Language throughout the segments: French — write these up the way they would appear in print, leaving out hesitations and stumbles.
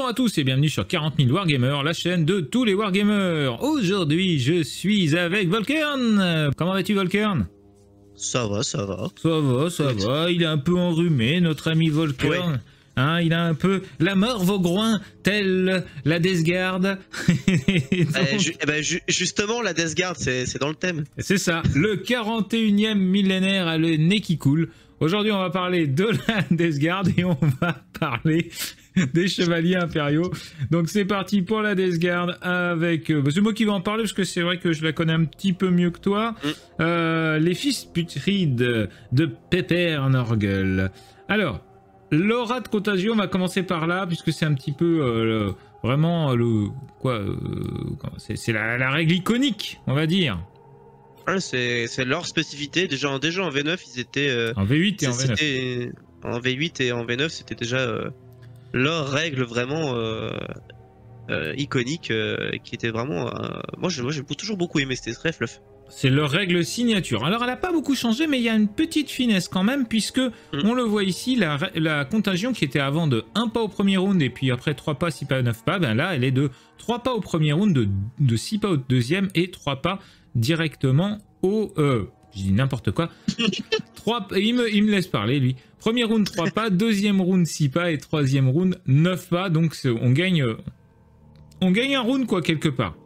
Bonjour à tous et bienvenue sur 40 000 Wargamers, la chaîne de tous les Wargamers. Aujourd'hui, je suis avec Volkern. Comment vas-tu, Volkern? Ça va, ça va. Ça va. Il est un peu enrhumé, notre ami Volkern. Ouais. Hein, il a un peu la mort au groin, telle la Death Guard. Justement, la Death Guard, c'est dans le thème. C'est ça, le 41e millénaire a le nez qui coule. Aujourd'hui, on va parler de la Death Guard et on va parler des chevaliers impériaux. Donc c'est parti pour la Death Guard avec... c'est moi qui vais en parler parce que c'est vrai que je la connais un petit peu mieux que toi. Les fils putrides de Pepper Norgel. Alors, l'aura de contagion, on va commencer par là puisque c'est un petit peu vraiment le... c'est la règle iconique, on va dire. Ouais, c'est leur spécificité. Déjà en V9, ils étaient... en V8 et en V9. En V8 et en V9, c'était déjà leur règle vraiment iconique qui était vraiment... Moi, j'ai toujours beaucoup aimé cette fluff. C'est leur règle signature. Alors, elle n'a pas beaucoup changé, mais il y a une petite finesse quand même, puisque on le voit ici, la contagion qui était avant de 1 pas au premier round, et puis après 3 pas, 6 pas, 9 pas, ben là, elle est de 3 pas au premier round, de 6 pas au deuxième, et 3 pas directement au... je dis n'importe quoi. Il me laisse parler, lui. Premier round, 3 pas, deuxième round, 6 pas, et troisième round, 9 pas, donc on gagne un round, quoi, quelque part.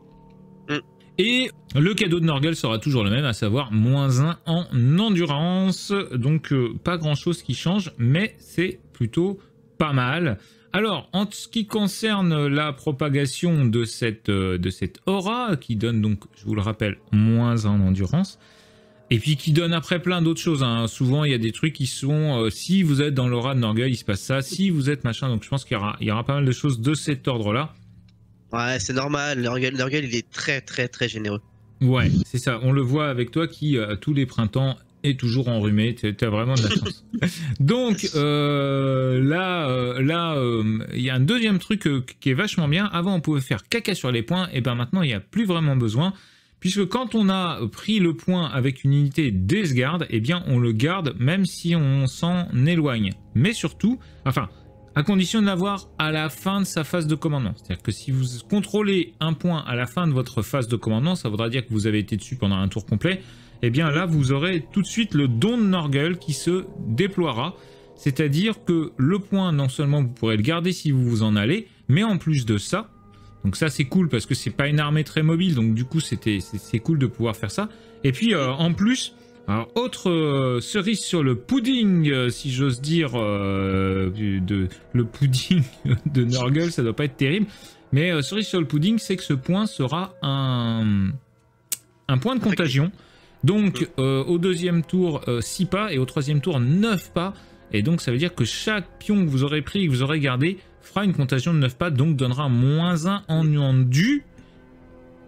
Et le cadeau de Norgel sera toujours le même, à savoir -1 en endurance. Donc pas grand chose qui change, mais c'est plutôt pas mal. Alors, en ce qui concerne la propagation de cette aura, qui donne donc, je vous le rappelle, -1 en endurance, et puis qui donne après plein d'autres choses. Hein. Souvent, il y a des trucs qui sont, si vous êtes dans l'aura de Norgel, il se passe ça, si vous êtes machin, donc je pense qu'il y aura pas mal de choses de cet ordre-là. Ouais, c'est normal, Norgel, il est très généreux. Ouais, c'est ça, on le voit avec toi qui, tous les printemps, est toujours enrhumé, t'as vraiment de la chance. Donc, il y a un deuxième truc qui est vachement bien. Avant, on pouvait faire caca sur les points, et ben maintenant, il n'y a plus vraiment besoin, puisque quand on a pris le point avec une unité Death Guard, eh bien, on le garde même si on s'en éloigne. Mais surtout, enfin... à condition de l'avoir à la fin de sa phase de commandement. C'est-à-dire que si vous contrôlez un point à la fin de votre phase de commandement, ça voudra dire que vous avez été dessus pendant un tour complet, et bien là, vous aurez tout de suite le don de Norgel qui se déploiera. C'est-à-dire que le point, non seulement vous pourrez le garder si vous vous en allez, mais en plus de ça, donc ça c'est cool parce que c'est pas une armée très mobile, donc du coup c'est cool de pouvoir faire ça. Et puis en plus... alors, autre cerise sur le pudding, si j'ose dire, le pudding de Norgel, ça doit pas être terrible, mais cerise sur le pudding, c'est que ce point sera un point de contagion. Donc, au deuxième tour, 6 pas, et au troisième tour, 9 pas, et donc ça veut dire que chaque pion que vous aurez pris et que vous aurez gardé fera une contagion de 9 pas, donc donnera -1 en endu.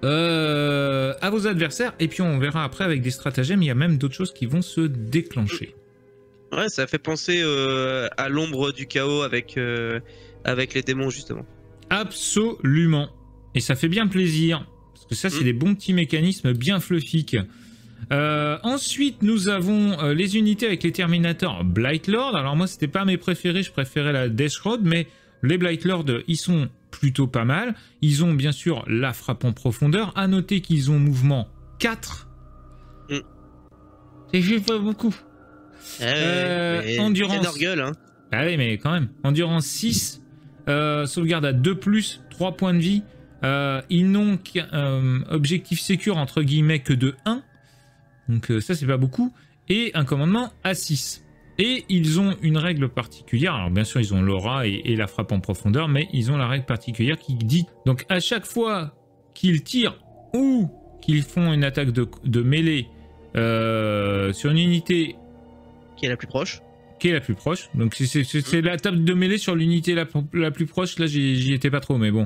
À vos adversaires, et puis on verra après avec des stratagèmes, il y a même d'autres choses qui vont se déclencher. Ouais, ça fait penser à l'ombre du chaos avec les démons justement. Absolument, et ça fait bien plaisir, parce que ça c'est des bons petits mécanismes bien fluffiques. Ensuite nous avons les unités avec les Terminators Blightlord. Alors moi c'était pas mes préférés, je préférais la Death Road, mais les Blightlord ils sont plutôt pas mal. Ils ont bien sûr la frappe en profondeur. À noter qu'ils ont mouvement 4. C'est juste pas beaucoup. Endurance. Norgel, hein. Ah oui, mais quand même. Endurance 6. Sauvegarde à 2+, 3 points de vie. Ils n'ont qu'un objectif sécure entre guillemets que de 1. Donc ça, c'est pas beaucoup. Et un commandement à 6. Et ils ont une règle particulière, alors bien sûr ils ont l'aura et la frappe en profondeur, mais ils ont la règle particulière qui dit, donc à chaque fois qu'ils tirent ou qu'ils font une attaque de mêlée sur une unité qui est la plus proche, donc c'est la table de mêlée sur l'unité la plus proche, là j'y étais pas trop, mais bon.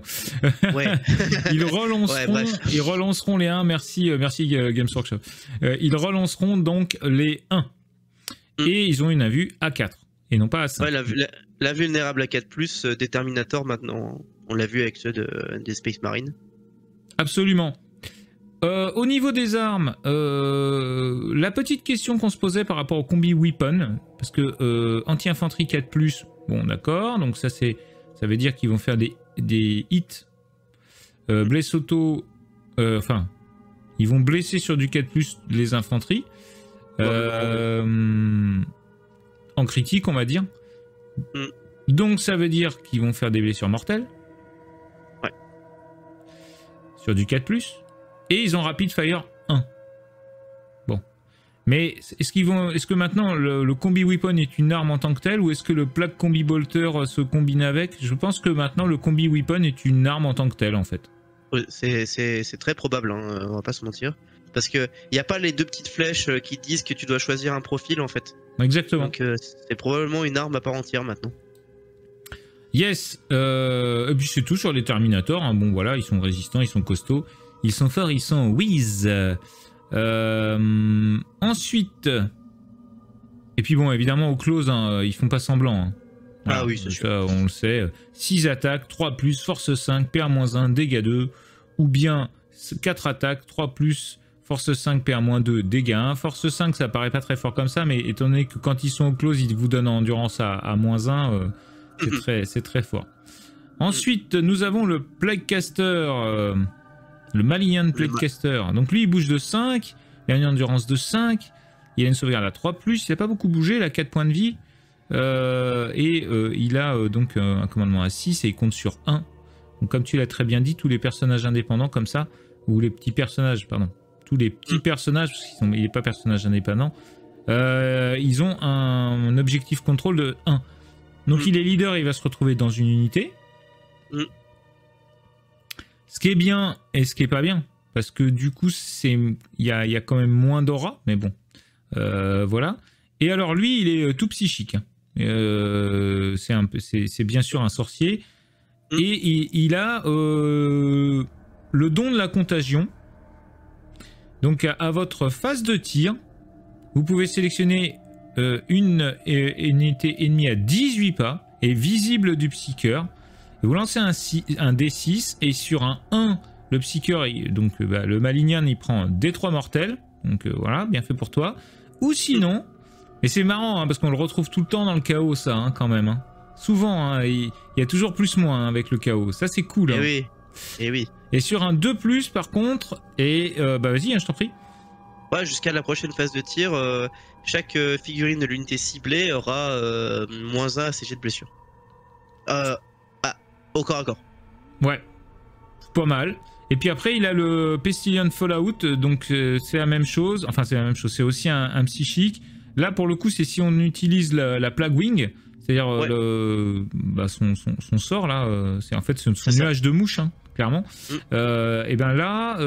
Ouais. Ils relanceront les 1, merci Games Workshop. Ils relanceront donc les 1. Et ils ont une vue à 4, et non pas à 5. Ouais, la vulnérable à 4+, des Terminators maintenant, on l'a vu avec ceux des Space Marines. Absolument. Au niveau des armes, la petite question qu'on se posait par rapport au combi weapon, parce que anti-infanterie 4+, bon d'accord, donc ça veut dire qu'ils vont faire des hits. Bless auto. Enfin, ils vont blesser sur du 4+, les infanteries. En critique, on va dire. Donc ça veut dire qu'ils vont faire des blessures mortelles. Ouais. Sur du 4+. Et ils ont Rapid Fire 1. Bon. Mais est-ce que maintenant le combi weapon est une arme en tant que telle, ou est-ce que le plaque combi bolter se combine avec? Je pense que maintenant le combi weapon est une arme en tant que telle en fait. C'est très probable, hein, on va pas se mentir. Parce que y a pas les 2 petites flèches qui disent que tu dois choisir un profil en fait. Exactement. Donc c'est probablement une arme à part entière maintenant. Yes. Et puis c'est tout sur les Terminators. Hein. Bon voilà, ils sont résistants, ils sont costauds, ils sont forts, ils sont whiz. Ensuite, et puis bon évidemment au close, hein, ils font pas semblant. Hein. Voilà, ah oui, c'est sûr. Ça, on le sait. 6 attaques, 3+, force 5, PA-1, dégâts 2. Ou bien 4 attaques, 3+, force 5, PA-2, dégâts 1. Force 5, ça paraît pas très fort comme ça, mais étant donné que quand ils sont au close, ils vous donnent en endurance à -1, c'est très fort. Ensuite, nous avons le Plaguecaster, le Malignant Plaguecaster. Donc lui, il bouge de 5, il a une endurance de 5, il a une sauvegarde à 3+, il n'a pas beaucoup bougé, il a 4 points de vie. Il a donc un commandement à 6 et il compte sur 1. Donc comme tu l'as très bien dit, tous les personnages indépendants comme ça, ou les petits personnages, pardon, tous les petits personnages, parce qu'il n'est pas personnage indépendant, ils ont un objectif contrôle de 1. Donc il est leader et il va se retrouver dans une unité. Ce qui est bien et ce qui est pas bien, parce que du coup il y a quand même moins d'aura, mais bon, voilà. Et alors lui, il est tout psychique. Hein. C'est bien sûr un sorcier. Et il a le don de la contagion. Donc à votre phase de tir, vous pouvez sélectionner une unité ennemie à 18 pas et visible du psycheur. Et vous lancez un D6 et sur un 1, le psycheur, donc le Malignant, il prend un D3 mortel. Donc voilà, bien fait pour toi. Ou sinon... Et c'est marrant, hein, parce qu'on le retrouve tout le temps dans le chaos, ça, hein, quand même. Hein. Souvent, hein, il y a toujours plus-moins hein, avec le chaos. Ça, c'est cool. Hein. Et oui. Et oui. Et sur un 2+, par contre, et bah vas-y, hein, je t'en prie. Ouais, jusqu'à la prochaine phase de tir, chaque figurine de l'unité ciblée aura -1 à ses jets de blessure. Au corps à corps. Ouais, pas mal. Et puis après, il a le Pestilent Fallout, donc c'est la même chose. Enfin, c'est la même chose, c'est aussi un psychique. Là, pour le coup, c'est si on utilise la Plague Wing, c'est-à-dire son sort, là, c'est en fait son nuage de mouche, hein, clairement. Et bien là,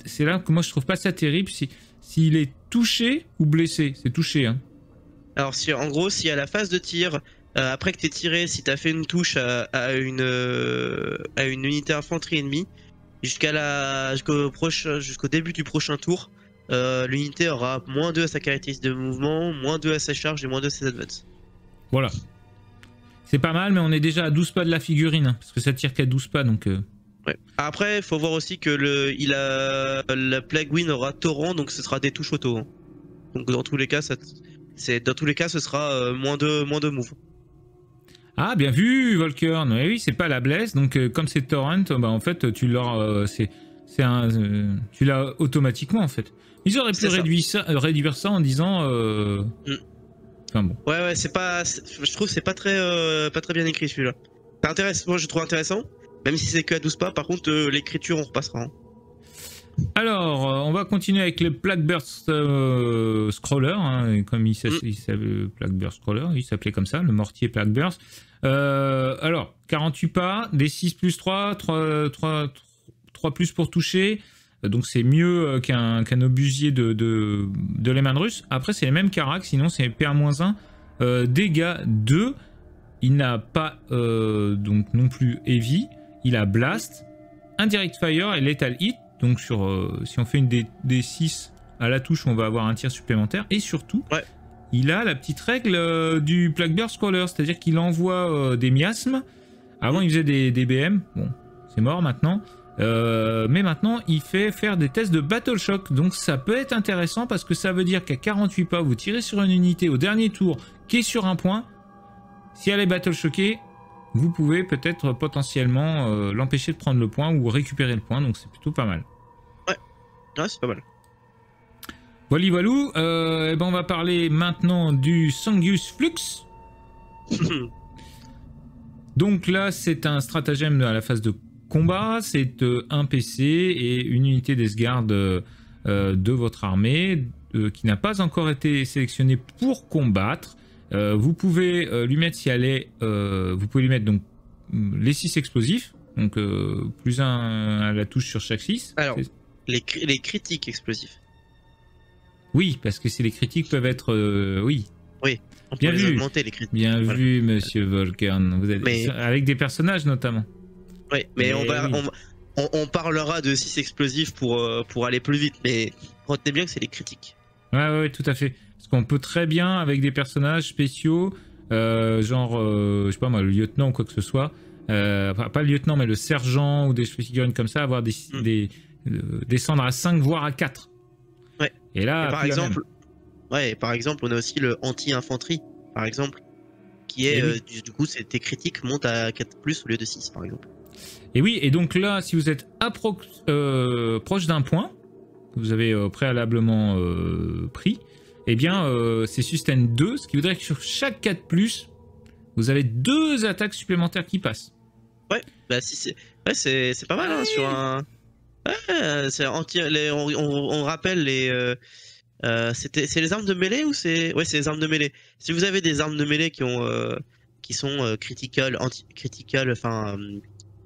c'est là que moi je trouve pas ça terrible s'il est touché ou blessé. C'est touché. Hein. Alors, en gros, si à la phase de tir, après que tu aies tiré, si tu as fait une touche à une unité infanterie ennemie, jusqu'au début du prochain tour, l'unité aura -2 à sa caractéristique de mouvement, -2 à sa charge et -2 à ses advances. Voilà. C'est pas mal, mais on est déjà à 12 pas de la figurine, hein, parce que ça tire qu'à 12 pas, donc... Ouais. Après, il faut voir aussi que la Plague Wing aura torrent, donc ce sera des touches auto. Hein. Donc dans tous les cas, ce sera -2 move. Ah, bien vu, Volker. Oui, c'est pas la blesse, donc comme c'est torrent, bah, en fait, tu l'as automatiquement, en fait. Ils auraient pu réduire ça en disant... Enfin bon. Ouais, je trouve que c'est pas très bien écrit celui-là. C'est intéressant, moi je trouve intéressant, même si c'est que à 12 pas, par contre l'écriture on repassera. Hein. Alors, on va continuer avec le Plagueburst Scroller, hein, comme il s'appelait Plagueburst Scroller, il s'appelait comme ça, le mortier Plagueburst. Alors, 48 pas, des 6 plus 3 plus pour toucher. Donc c'est mieux qu'un obusier de Lehman Russe. Après c'est les mêmes caracs, sinon c'est PA-1, dégâts 2. Il n'a pas donc non plus Heavy. Il a Blast, Indirect Fire et Lethal Hit. Donc si on fait une des 6 à la touche, on va avoir un tir supplémentaire. Et surtout, il a la petite règle du Plagueburst Scroller, c'est-à-dire qu'il envoie des miasmes. Avant il faisait des BM, bon c'est mort maintenant. Mais maintenant, il fait faire des tests de Battle Shock. Donc ça peut être intéressant parce que ça veut dire qu'à 48 pas, vous tirez sur une unité au dernier tour qui est sur un point. Si elle est Battle Shockée, vous pouvez peut-être potentiellement l'empêcher de prendre le point ou récupérer le point, donc c'est plutôt pas mal. Ouais, c'est pas mal. Voilà, voilou, ben on va parler maintenant du Sangus Flux. Donc là, c'est un stratagème à la phase de combat, c'est un PC et une unité d'Esguard de votre armée qui n'a pas encore été sélectionnée pour combattre. Vous pouvez lui mettre, si elle est, vous pouvez lui mettre donc les 6 explosifs, donc plus un à la touche sur chaque 6. Alors, les critiques explosifs. Oui, parce que c'est les critiques peuvent être, oui. Oui, on peut bien les vu. augmenter les critiques. Bien vu, monsieur Volcan. Vous êtes avec des personnages notamment. Oui, mais on parlera de 6 explosifs pour aller plus vite, mais retenez bien que c'est les critiques. Ouais, tout à fait. Parce qu'on peut très bien, avec des personnages spéciaux, genre, je sais pas moi, le lieutenant ou quoi que ce soit, enfin, pas le lieutenant, mais le sergent ou des figurines comme ça, avoir descendre à 5, voire à 4. Ouais. Et là, par exemple, on a aussi le anti-infanterie, par exemple, qui est, oui. Du coup, tes critiques montent à 4+, au lieu de 6, par exemple. Et oui, et donc là, si vous êtes proche d'un point, que vous avez préalablement pris, eh bien, c'est sustain 2, ce qui voudrait que sur chaque 4+, vous avez 2 attaques supplémentaires qui passent. Ouais, bah si c'est pas mal, hein, sur un... Ouais, on rappelle les... c'est les armes de mêlée ou c'est... Ouais, c'est les armes de mêlée. Si vous avez des armes de mêlée qui sont critical, anti-critical, enfin...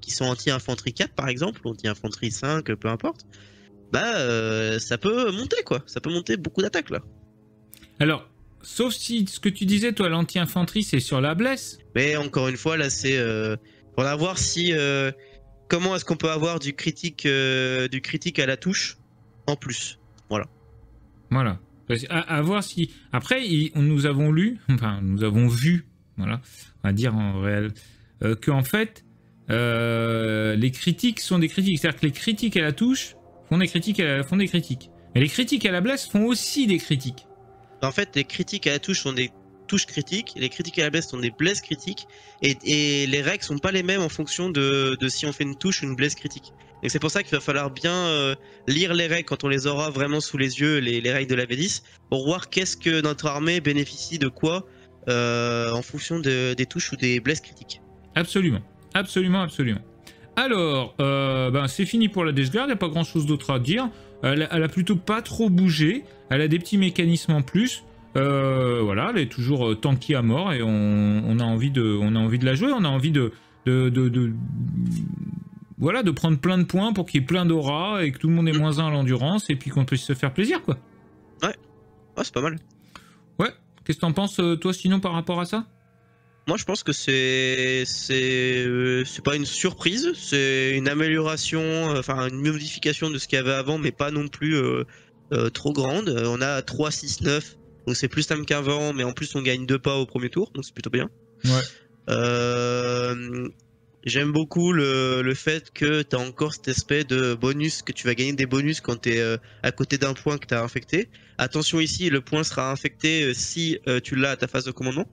qui sont anti-infanterie 4 par exemple, ou anti-infanterie 5, peu importe, bah ça peut monter quoi, ça peut monter beaucoup d'attaques là. Alors, sauf si ce que tu disais toi, l'anti-infanterie c'est sur la blesse. Mais encore une fois là c'est pour voir si comment est-ce qu'on peut avoir du critique à la touche en plus, voilà. Voilà, à voir si après nous avons lu, enfin nous avons vu, voilà, on va dire en réel, que en fait les critiques sont des critiques, c'est-à-dire que les critiques à la touche font des critiques, mais les critiques à la blesse font aussi des critiques. En fait, les critiques à la touche sont des touches critiques, les critiques à la blesse sont des blesses critiques, et les règles sont pas les mêmes en fonction de si on fait une touche ou une blesse critique. Donc c'est pour ça qu'il va falloir bien lire les règles quand on les aura vraiment sous les yeux, les règles de la V10, pour voir qu'est-ce que notre armée bénéficie de quoi en fonction des touches ou des blesses critiques. Absolument. Absolument. Alors, c'est fini pour la Death Guard, il n'y a pas grand chose d'autre à dire. Elle a plutôt pas trop bougé, elle a des petits mécanismes en plus. Voilà, elle est toujours tanky à mort et on a envie de la jouer, on a envie de prendre plein de points pour qu'il y ait plein d'aura et que tout le monde ait moins 1 à l'endurance et puis qu'on puisse se faire plaisir quoi. Ouais, c'est pas mal. Ouais, qu'est-ce que t'en penses toi sinon par rapport à ça? Moi, je pense que c'est pas une surprise, c'est une amélioration, enfin une modification de ce qu'il y avait avant, mais pas non plus trop grande. On a 3, 6, 9, donc c'est plus simple qu'avant, mais en plus on gagne 2 pas au premier tour, donc c'est plutôt bien. Ouais. J'aime beaucoup le fait que tu as encore cet aspect de bonus, que tu vas gagner des bonus quand tu es à côté d'un point que tu as infecté. Attention ici, le point sera infecté si tu l'as à ta phase de commandement.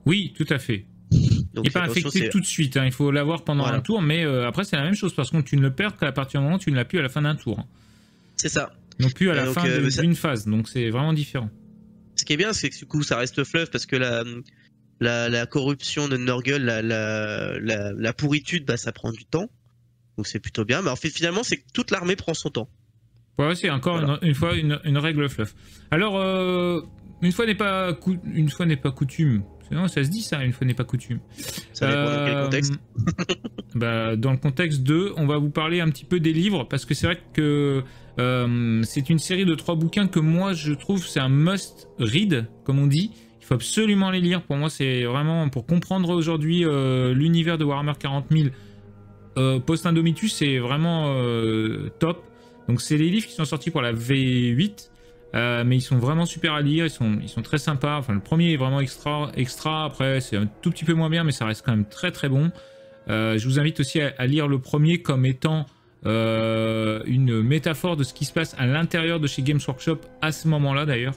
Oui, tout à fait. Donc, il n'est pas infecté tout de suite, hein. Il faut l'avoir pendant un tour, mais après c'est la même chose, parce que tu ne le perds qu'à partir du moment où tu ne l'as plus à la fin d'un tour. Hein. C'est ça. Non plus à la fin d'une phase, donc c'est vraiment différent. Ce qui est bien, c'est que du coup ça reste fleuve, parce que la corruption de Nurgle, la pourritude, bah, ça prend du temps, donc c'est plutôt bien. Mais en fait, finalement, c'est que toute l'armée prend son temps. Ouais, c'est encore une fois une règle fluff. Alors, une fois n'est pas coutume. Non, ça se dit ça, une fois n'est pas coutume. Ça dépend dans quel contexte. Dans le contexte de, on va vous parler un petit peu des livres, parce que c'est vrai que c'est une série de 3 bouquins que moi je trouve c'est un must read, comme on dit. Il faut absolument les lire. Pour moi, c'est vraiment pour comprendre aujourd'hui l'univers de Warhammer 40 000 post-Indomitus, c'est vraiment top. Donc c'est les livres qui sont sortis pour la V8. Mais ils sont vraiment super à lire, ils sont très sympas. Enfin, le premier est vraiment extra. Après, c'est un tout petit peu moins bien, mais ça reste quand même très très bon. Je vous invite aussi à lire le premier comme étant une métaphore de ce qui se passe à l'intérieur de chez Games Workshop à ce moment-là d'ailleurs.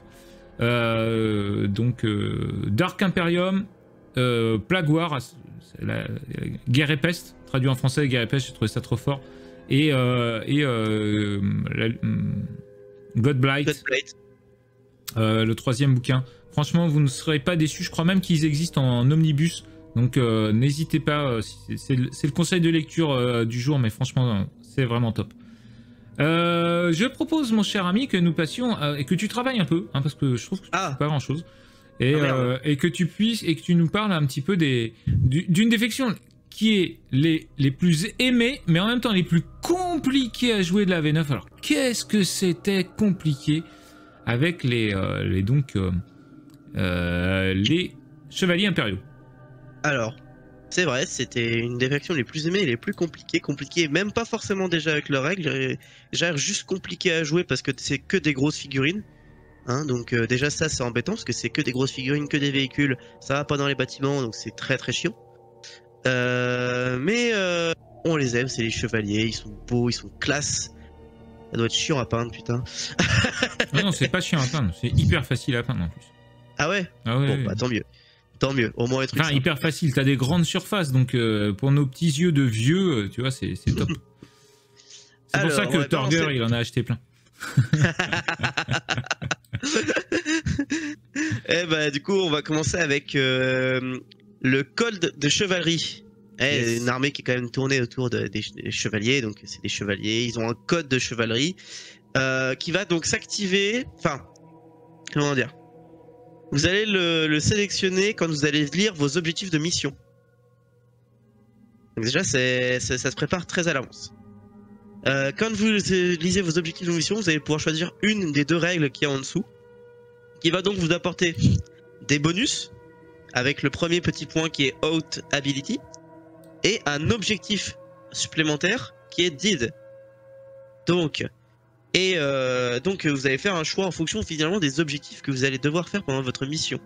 Donc, Dark Imperium, Plague War, Guerre et Peste, traduit en français, Guerre et Peste, j'ai trouvé ça trop fort. Et Godblight, le 3e bouquin. Franchement, vous ne serez pas déçus. Je crois même qu'ils existent en omnibus. Donc n'hésitez pas, c'est le conseil de lecture du jour, mais franchement, c'est vraiment top. Je propose, mon cher ami, que nous passions et que tu travailles un peu, hein, parce que je trouve que tu fais pas grand chose, et que tu puisses et que tu nous parles un petit peu d'une défection qui est les plus aimées, mais en même temps les plus compliquées à jouer de la V9. Alors qu'est-ce que c'était compliqué avec les chevaliers impériaux? Alors, c'est vrai, c'était une des factions les plus aimées et les plus compliquées, même pas forcément déjà avec leurs règles, genre juste compliqué à jouer parce que c'est que des grosses figurines, hein, donc déjà ça c'est embêtant parce que c'est que des grosses figurines, que des véhicules, ça va pas dans les bâtiments, donc c'est très chiant. Mais on les aime, c'est les chevaliers, ils sont beaux, ils sont classe. Ça doit être chiant à peindre, putain. Non, c'est pas chiant à peindre, c'est hyper facile à peindre en plus. Ah ouais? Ah ouais, bon, ouais. Bah tant mieux. Tant mieux, au moins les trucs. Enfin, hyper facile, t'as des grandes surfaces, donc pour nos petits yeux de vieux, tu vois, c'est top. C'est pour ça que Torger, il en a acheté plein. Eh bah, du coup, on va commencer avec le code de chevalerie. Une armée qui est quand même tournée autour des chevaliers, donc c'est des chevaliers, ils ont un code de chevalerie qui va donc s'activer. Enfin, comment dire? Vous allez le sélectionner quand vous allez lire vos objectifs de mission. Donc déjà, ça se prépare très à l'avance. Quand vous lisez vos objectifs de mission, vous allez pouvoir choisir une des deux règles qu'il y a en dessous, qui va donc vous apporter des bonus, avec le premier petit point qui est Out Ability, et un objectif supplémentaire qui est Did. Donc vous allez faire un choix en fonction finalement des objectifs que vous allez devoir faire pendant votre mission.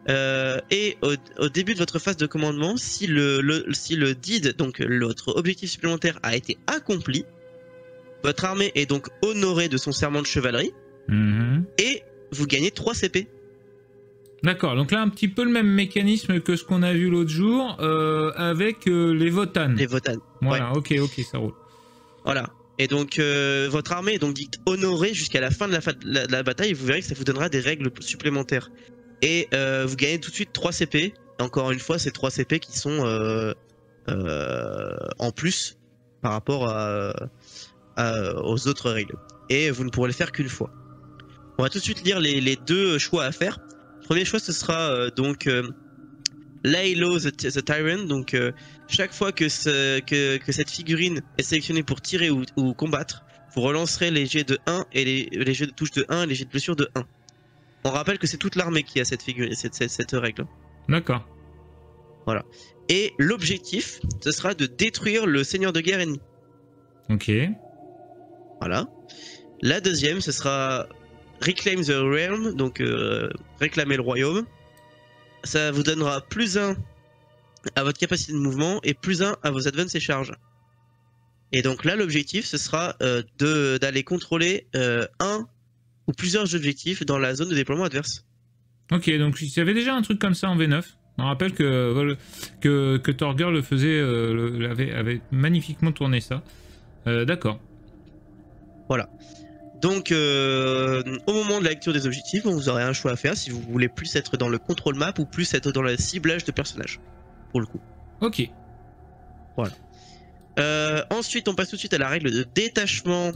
Et au début de votre phase de commandement, si le Did, donc l'autre objectif supplémentaire, a été accompli, votre armée est donc honorée de son serment de chevalerie, et vous gagnez 3 CP. D'accord, donc là un petit peu le même mécanisme que ce qu'on a vu l'autre jour avec les Votannes. Les Votannes. Voilà, ouais. ok, ça roule. Voilà. Et donc votre armée est donc dite honorée jusqu'à la fin de la bataille, et vous verrez que ça vous donnera des règles supplémentaires. Et vous gagnez tout de suite 3 CP. Et encore une fois, c'est 3 CP qui sont en plus par rapport aux autres règles. Et vous ne pourrez le faire qu'une fois. On va tout de suite lire les deux choix à faire. Le premier choix, ce sera donc Lay Low the Tyrant. Donc chaque fois que cette figurine est sélectionnée pour tirer ou combattre, vous relancerez les jets de 1 et les jets de touche de 1 et les jets de blessure de 1. On rappelle que c'est toute l'armée qui a cette règle. D'accord. Voilà. Et l'objectif, ce sera de détruire le seigneur de guerre ennemi. Ok. Voilà. La deuxième, ce sera Reclaim the Realm, donc réclamer le royaume. Ça vous donnera +1 à votre capacité de mouvement et +1 à vos advances et charges. Et donc là, l'objectif, ce sera d'aller contrôler un ou plusieurs objectifs dans la zone de déploiement adverse. Ok, donc il y avait déjà un truc comme ça en V9. On rappelle que Torger le faisait, avait magnifiquement tourné ça. D'accord. Voilà. Donc, au moment de la lecture des objectifs, vous aurez un choix à faire si vous voulez plus être dans le contrôle map ou plus être dans le ciblage de personnages, pour le coup. Ok. Voilà. Ensuite, on passe tout de suite à la règle de détachement.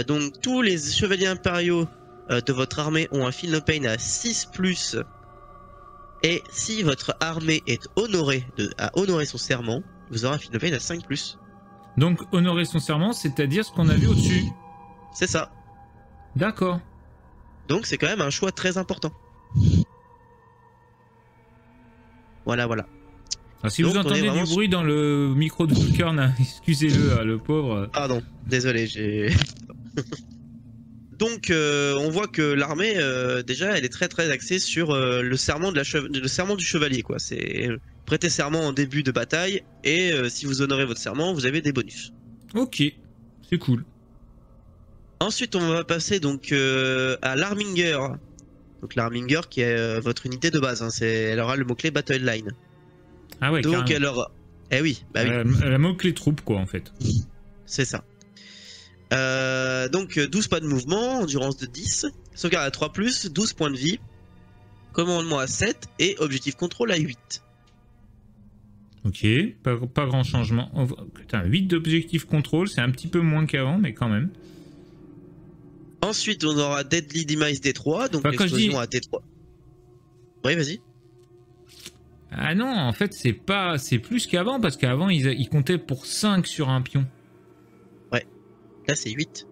Donc, tous les chevaliers impériaux de votre armée ont un feel no pain à 6+. Et si votre armée est honorée à honorer son serment, vous aurez un feel no pain à 5+. Donc, honorer son serment, c'est-à-dire ce qu'on a vu au-dessus. C'est ça. D'accord. Donc c'est quand même un choix très important. Voilà. Alors, si donc, vous entendez du bruit dans le micro de Vulcan, excusez-le, le pauvre. Pardon, désolé, j'ai... Donc on voit que l'armée, déjà, elle est très axée sur le serment du chevalier, quoi. C'est prêter serment en début de bataille, et si vous honorez votre serment, vous avez des bonus. Ok, c'est cool. Ensuite, on va passer donc à l'Arminger. Donc l'Arminger qui est votre unité de base, hein, elle aura le mot-clé Battle Line. Ah ouais, Donc carrément. elle aura... Eh oui, bah oui. Elle a mot-clé troupe, quoi, en fait. C'est ça. Donc 12 pas de mouvement, endurance de 10, sauvegarde à 3+, 12 points de vie, commandement à 7 et objectif contrôle à 8. Ok, pas grand changement. Putain, 8 d'objectif contrôle, c'est un petit peu moins qu'avant, mais quand même. Ensuite, on aura Deadly Demise D3, donc Enfin, l'explosion à D3. Oui, vas-y. Ah non, en fait, c'est plus qu'avant, parce qu'avant, ils comptaient pour 5 sur un pion. Là, c'est 8.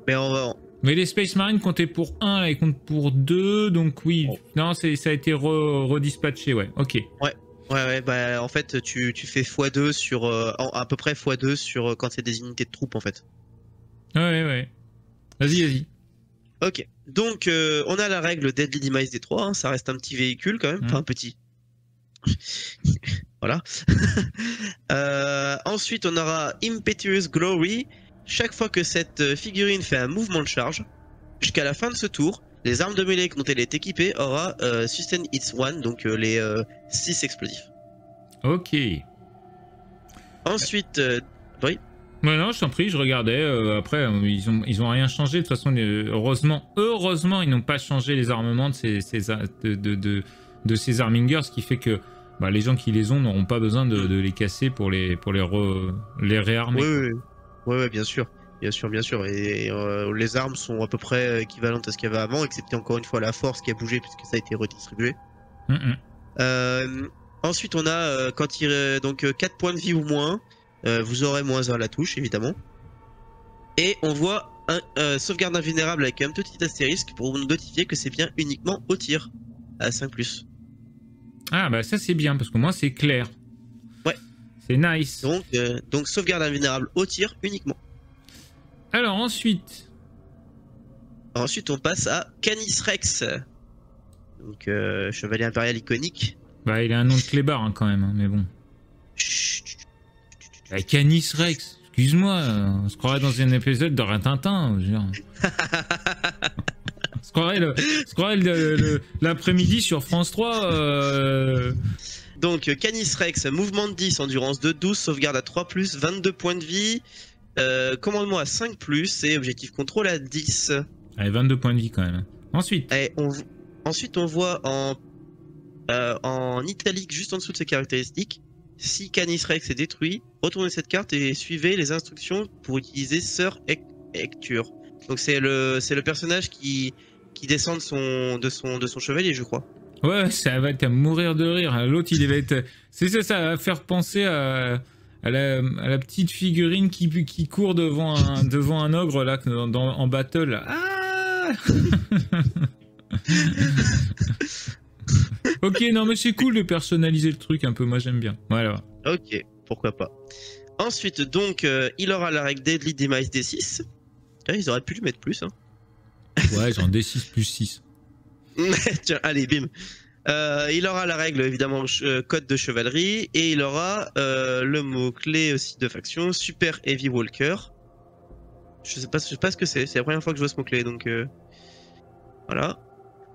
Mais les Space Marines comptaient pour 1, là, ils comptent pour 2, donc oui. Oh. Non, ça a été redispatché, ouais, ok. Ouais, bah en fait, tu fais x2 sur... à peu près x2 sur quand c'est des unités de troupes, en fait. Ouais. Vas-y. Ok, donc on a la règle Deadly Demise D3, hein, ça reste un petit véhicule quand même, enfin petit. Voilà. Ensuite, on aura Impetuous Glory. Chaque fois que cette figurine fait un mouvement de charge, jusqu'à la fin de ce tour, les armes de mêlée dont elle est équipée aura Sustain Hits 1, donc les 6 explosifs. Ok. Ensuite, oui. Ouais, non, je t'en prie, je regardais. Après, ils ont rien changé. De toute façon, heureusement, ils n'ont pas changé les armements de ces Armingers, ce qui fait que les gens qui les ont n'auront pas besoin de les casser pour les réarmer. Oui, bien sûr. Et les armes sont à peu près équivalentes à ce qu'il y avait avant, excepté encore une fois la force qui a bougé puisque ça a été redistribué. Ensuite, on a donc 4 points de vie ou moins. Vous aurez -1 à la touche, évidemment. Et on voit un sauvegarde invulnérable avec un petit astérisque pour nous notifier que c'est bien uniquement au tir à 5+. Ah bah ça c'est bien parce que moi c'est clair. Ouais. C'est nice. Donc sauvegarde invulnérable au tir uniquement. Alors ensuite on passe à Canis Rex. Donc chevalier impérial iconique. Bah il a un nom de clébard hein, quand même, hein, mais bon. Canis Rex, excuse-moi, on se croirait dans un épisode de Rintintin. On se croirait l'après-midi sur France 3. Donc Canis Rex, mouvement de 10, endurance de 12, sauvegarde à 3+, 22 points de vie, commandement à 5+, et objectif contrôle à 10. Allez, 22 points de vie quand même. Ensuite on voit en italique, juste en dessous de ses caractéristiques, si Canis Rex est détruit, retournez cette carte et suivez les instructions pour utiliser Sir Hector. Donc c'est le personnage qui descend de son chevalier, je crois. Ouais, ça va être à mourir de rire. L'autre, il va être... C'est ça, ça va faire penser à la petite figurine qui court devant un ogre là en battle. Là. Ah ok, non mais c'est cool de personnaliser le truc un peu, moi j'aime bien. Voilà. Ok, pourquoi pas. Ensuite, donc, il aura la règle Deadly Demise D6. Ils auraient pu lui mettre plus. Hein. Ouais, genre D6 plus 6. Tiens, allez, bim. Il aura la règle, évidemment, code de chevalerie. Et il aura le mot-clé aussi de faction, Super Heavy Walker. Je sais pas ce que c'est la première fois que je vois ce mot-clé, donc... voilà.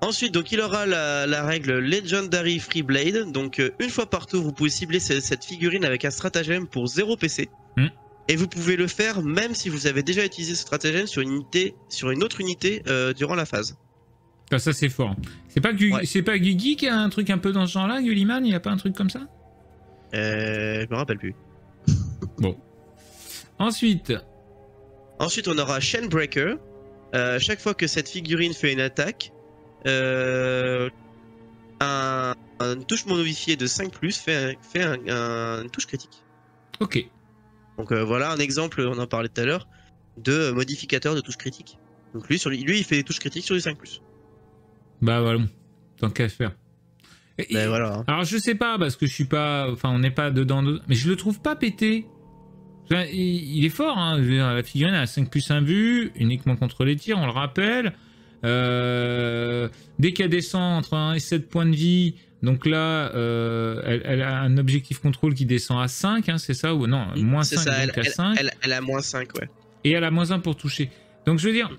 Ensuite, donc, il aura la règle Legendary Free Blade. Donc, une fois par tour, vous pouvez cibler cette figurine avec un stratagème pour 0 PC. Et vous pouvez le faire même si vous avez déjà utilisé ce stratagème sur une autre unité durant la phase. Ah, ça, c'est fort. C'est pas Guigui qui a un truc un peu dans ce genre-là, Gulliman? Il a pas un truc comme ça? Je me rappelle plus. Bon. Ensuite, on aura Chainbreaker. Chaque fois que cette figurine fait une attaque, un touche monovifié de 5+, fait un touche critique. Ok. Donc voilà un exemple, on en parlait tout à l'heure, de modificateur de touche critique. Donc lui il fait des touches critiques sur les 5+. Bah voilà, tant qu'à faire. Ben voilà. Alors je sais pas, parce que je suis pas... Enfin, on n'est pas dedans, mais je le trouve pas pété. Enfin, il est fort, hein. Je veux dire, la figurine a 5+1 vue, uniquement contre les tirs, on le rappelle. Dès qu'elle descend entre 1 et 7 points de vie, donc là, elle a un objectif contrôle qui descend à 5, hein, c'est ça? Ou non, moins 5, ça, donc à 5. Elle a -5, ouais. Et elle a -1 pour toucher. Donc je veux dire,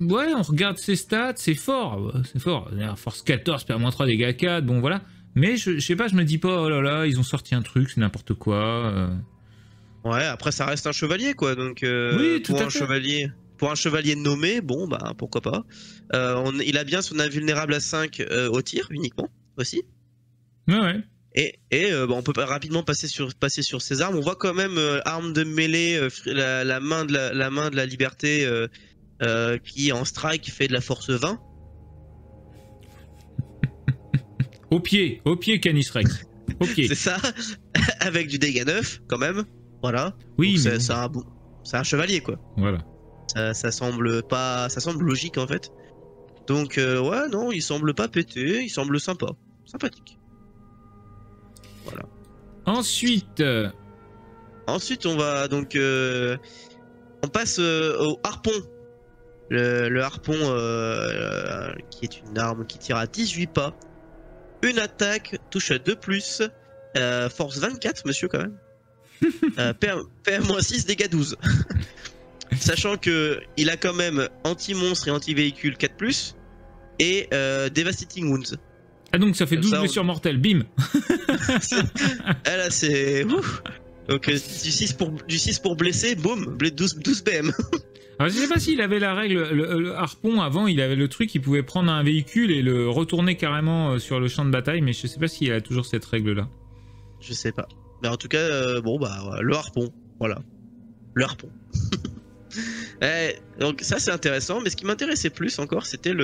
Ouais, on regarde ses stats, c'est fort. C'est fort. Force 14, PA-3, dégâts 4, bon voilà. Mais je sais pas, je me dis pas, oh là là, ils ont sorti un truc, c'est n'importe quoi. Ouais, après ça reste un chevalier quoi, donc Oui, tout à fait. pour un chevalier nommé, bon bah pourquoi pas. Il a bien son invulnérable à 5 au tir uniquement aussi. Ouais, ouais. Bah, on peut rapidement passer sur ses armes. On voit quand même arme de mêlée, la main de la liberté qui en strike fait de la force 20. Au pied, Canis Rex. Au pied. C'est ça, avec du dégât 9 quand même. Voilà. Oui, donc mais c'est un chevalier quoi. voilà. Ça semble logique en fait. Donc ouais, non, il semble pas péter, il semble sympathique. Voilà. Ensuite, on va donc on passe au harpon. Le harpon qui est une arme qui tire à 18 pas. Une attaque, touche à 2+, force 24 monsieur quand même. PM-6, dégâts 12. Sachant que il a quand même anti-monstre et anti-véhicule 4+, et Devastating Wounds. Ah donc ça fait Comme 12 ça, blessures mortelles, bim. Ah là c'est... Ouf. Donc du 6 pour blesser, boum, 12 BM. Alors je sais pas s'il avait la règle, le harpon avant, il avait le truc, il pouvait prendre un véhicule et le retourner carrément sur le champ de bataille, mais je sais pas s'il a toujours cette règle là. Je sais pas. Mais en tout cas, bon bah le harpon, voilà. Le harpon. Donc ça c'est intéressant, mais ce qui m'intéressait plus encore, c'était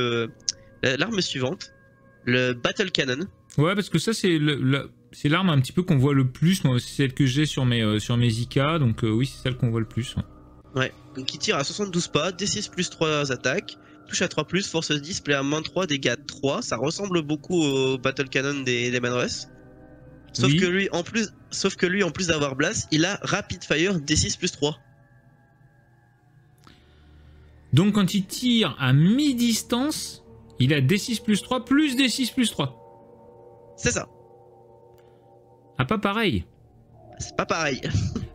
l'arme suivante, le Battle Cannon. Ouais, parce que ça c'est l'arme un petit peu qu'on voit le plus, moi c'est celle que j'ai sur mes IK, donc oui c'est celle qu'on voit le plus. Ouais, donc il tire à 72 pas, D6+3 attaques, touche à 3+, force 10, plaît à -3, dégâts 3, ça ressemble beaucoup au Battle Cannon des Manres. Sauf Oui. que lui, en plus d'avoir Blast, il a Rapid Fire D6+3. Donc quand il tire à mi-distance, il a D6+3 plus D6+3. C'est ça. Ah, pas pareil. C'est pas pareil.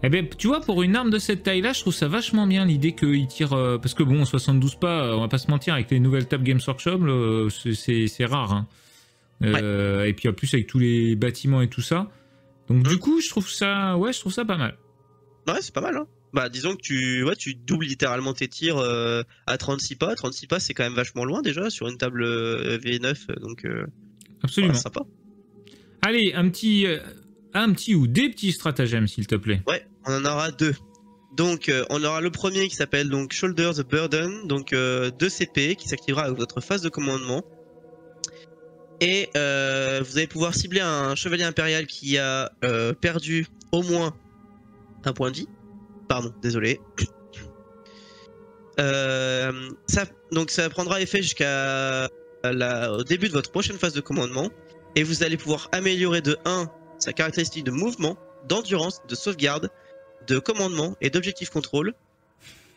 Eh ben, tu vois, pour une arme de cette taille-là, je trouve ça vachement bien l'idée qu'il tire... parce que bon, 72 pas, on va pas se mentir, avec les nouvelles tables Games Workshop, c'est rare. Hein. Ouais. Et puis en plus, avec tous les bâtiments et tout ça. Donc du coup, je trouve ça pas mal. Ouais, c'est pas mal. Hein. Bah, disons que tu doubles littéralement tes tirs à 36 pas. 36 pas, c'est quand même vachement loin déjà sur une table V9. Donc, absolument. Voilà, sympa. Allez, un petit ou des petits stratagèmes, s'il te plaît. Ouais, on en aura 2. Donc, on aura le premier qui s'appelle donc Shoulder the Burden, donc 2 CP qui s'activera avec votre phase de commandement. Et vous allez pouvoir cibler un chevalier impérial qui a perdu au moins un point de vie. Pardon, désolé. Donc ça prendra effet au début de votre prochaine phase de commandement. Et vous allez pouvoir améliorer de 1 sa caractéristique de mouvement, d'endurance, de sauvegarde, de commandement et d'objectif contrôle,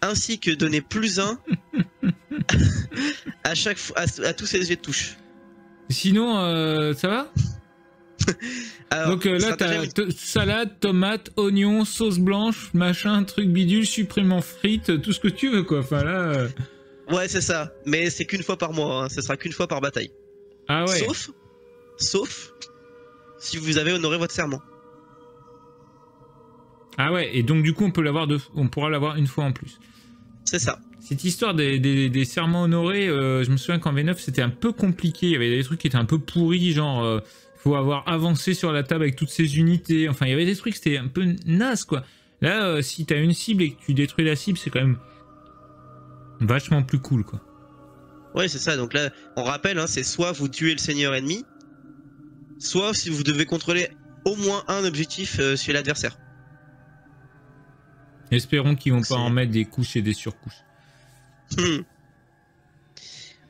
ainsi que donner +1 à tous ses jets de touche. Sinon, ça va? Alors, donc là, t'as salade, tomate, oignon, sauce blanche, machin, truc bidule, supprimant frites, tout ce que tu veux, quoi. Enfin là... Ouais, c'est ça. Mais c'est qu'une fois par mois, hein. Ce sera qu'une fois par bataille. Ah ouais. Sauf si vous avez honoré votre serment. Ah ouais, et donc du coup, on pourra l'avoir une fois en plus. C'est ça. Cette histoire des serments honorés, je me souviens qu'en V9, c'était un peu compliqué. Il y avait des trucs qui étaient un peu pourris, genre... faut avoir avancé sur la table avec toutes ces unités. Enfin, il y avait des trucs, c'était un peu naze, quoi. Là, si t'as une cible et que tu détruis la cible, c'est quand même vachement plus cool, quoi. Ouais, c'est ça. Donc là, on rappelle, hein, c'est soit vous tuez le seigneur ennemi, soit si vous devez contrôler au moins un objectif chez l'adversaire. Espérons qu'ils vont pas en mettre des couches et des surcouches.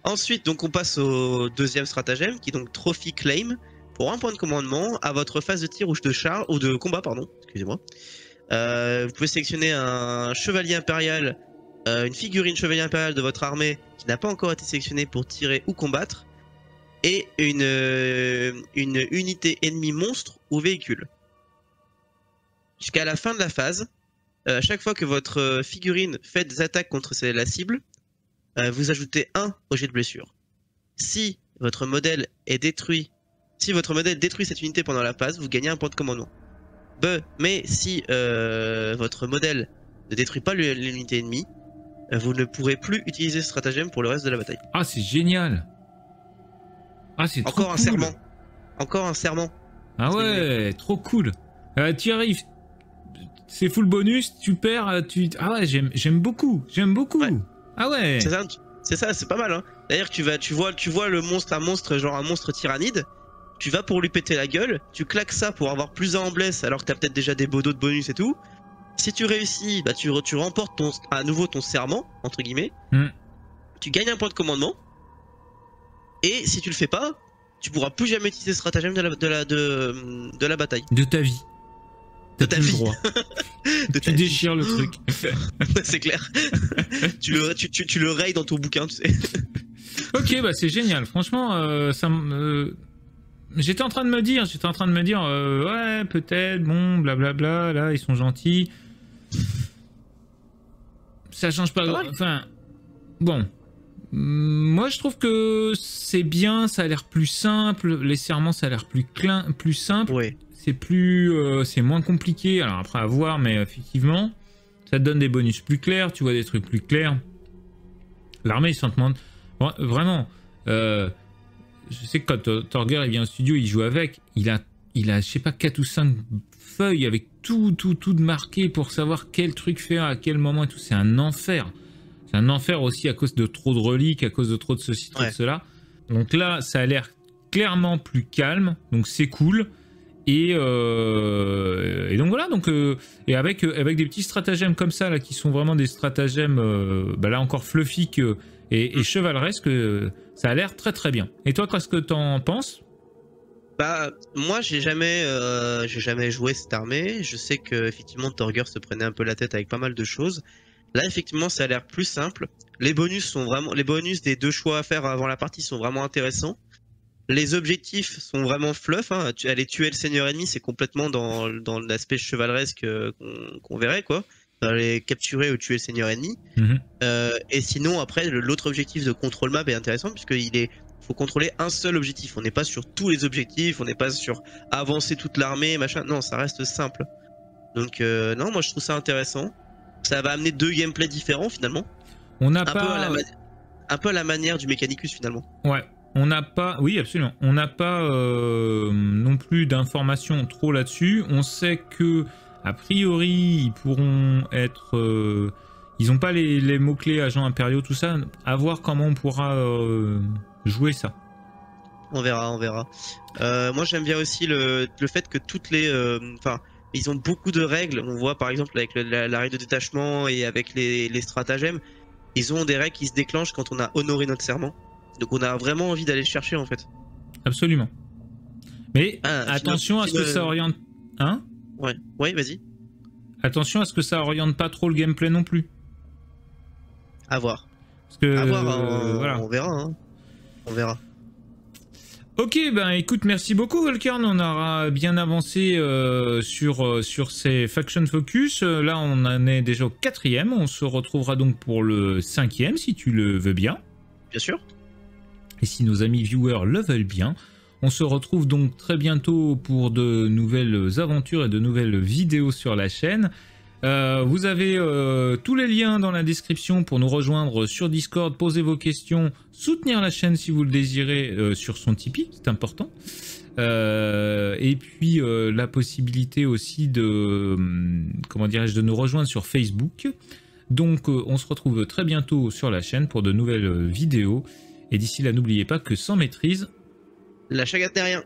Ensuite, donc on passe au deuxième stratagème, qui est donc Trophy Claim. Pour un point de commandement, à votre phase de tir ou de combat, pardon, excusez-moi. Vous pouvez sélectionner un chevalier impérial, une figurine chevalier impérial de votre armée qui n'a pas encore été sélectionnée pour tirer ou combattre, et une unité ennemie monstre ou véhicule. Jusqu'à la fin de la phase, chaque fois que votre figurine fait des attaques contre la cible, vous ajoutez 1 au jet de blessure. Si votre modèle détruit cette unité pendant la phase, vous gagnez un point de commandement. Mais si votre modèle ne détruit pas l'unité ennemie, vous ne pourrez plus utiliser ce stratagème pour le reste de la bataille. Ah, c'est génial. Ah, c'est trop Encore un cool. serment. Encore un serment. Ah ouais, trop cool. Tu arrives, c'est full bonus, tu perds, Ah ouais, j'aime beaucoup. Ouais. Ah ouais. C'est ça, c'est pas mal. Hein. D'ailleurs, tu vois le monstre, un monstre tyrannide. Tu vas pour lui péter la gueule, tu claques ça pour avoir plus 1 en bless alors que t'as peut-être déjà des bodos de bonus et tout. Si tu réussis, bah tu remportes à nouveau ton serment, entre guillemets. Tu gagnes un point de commandement. Et si tu le fais pas, tu pourras plus jamais utiliser ce stratagème de la bataille. De ta vie. De ta vie. Droit. Tu déchires le truc. C'est clair. tu le rayes dans ton bouquin, tu sais. Ok, bah c'est génial. Franchement, j'étais en train de me dire, ouais, peut-être, bon, blablabla, là, ils sont gentils. Ça change pas. Enfin, bon. Moi, je trouve que c'est bien, ça a l'air plus simple. Les serments, ça a l'air plus simple. Ouais. C'est moins compliqué. Alors après, à voir, mais effectivement, ça te donne des bonus plus clairs, tu vois des trucs plus clairs. L'armée, ils sont vraiment. Je sais que quand Torger il vient au studio, il joue avec. Il a, je sais pas, 4 ou 5 feuilles avec tout de marqué pour savoir quel truc faire à quel moment et tout. C'est un enfer. C'est un enfer aussi à cause de trop de reliques, à cause de trop de ceci, trop de cela. Donc là, ça a l'air clairement plus calme. Donc c'est cool. Et donc voilà. Et avec des petits stratagèmes comme ça, là, qui sont vraiment des stratagèmes, là encore fluffy et chevaleresque, ça a l'air très très bien. Et toi, qu'est-ce que t'en penses? Bah, moi, j'ai jamais joué cette armée. Je sais que effectivement, Torger se prenait un peu la tête avec pas mal de choses. Là, effectivement, ça a l'air plus simple. Les bonus des 2 choix à faire avant la partie sont vraiment intéressants. Les objectifs sont vraiment fluff. Hein. Aller tuer le seigneur ennemi, c'est complètement dans l'aspect chevaleresque qu'on verrait, quoi. Aller capturer ou tuer le seigneur ennemi. Et sinon, après, l'autre objectif de contrôle map est intéressant puisqu'il faut contrôler un seul objectif. On n'est pas sur tous les objectifs, on n'est pas sur avancer toute l'armée, machin. Non, ça reste simple. Donc, non, moi je trouve ça intéressant. Ça va amener 2 gameplays différents finalement. On n'a un pas. Un peu à la manière du Mechanicus finalement. Ouais. On n'a pas, oui absolument, on n'a pas non plus d'informations trop là-dessus. On sait que, a priori, ils pourront être... ils n'ont pas les mots-clés agents impériaux, tout ça. À voir comment on pourra jouer ça. On verra. Moi j'aime bien aussi le fait que toutes les... ils ont beaucoup de règles. On voit par exemple avec la règle de détachement et avec les stratagèmes. Ils ont des règles qui se déclenchent quand on a honoré notre serment. Donc on a vraiment envie d'aller le chercher en fait. Absolument. Mais attention à ce que ça oriente... Hein? Ouais, vas-y. Attention à ce que ça oriente pas trop le gameplay non plus. À voir. Parce que... À voir, voilà. On verra. Hein. On verra. Ok, ben écoute, merci beaucoup Volkern, on aura bien avancé sur ces Faction Focus. Là on en est déjà au 4e, on se retrouvera donc pour le 5e si tu le veux bien. Bien sûr. Et si nos amis viewers le veulent bien, on se retrouve donc très bientôt pour de nouvelles aventures et de nouvelles vidéos sur la chaîne. Vous avez tous les liens dans la description pour nous rejoindre sur Discord, poser vos questions, soutenir la chaîne si vous le désirez sur son Tipeee, c'est important. Et puis la possibilité aussi de, de nous rejoindre sur Facebook. Donc on se retrouve très bientôt sur la chaîne pour de nouvelles vidéos. Et d'ici là, n'oubliez pas que sans maîtrise, la chagate n'est rien.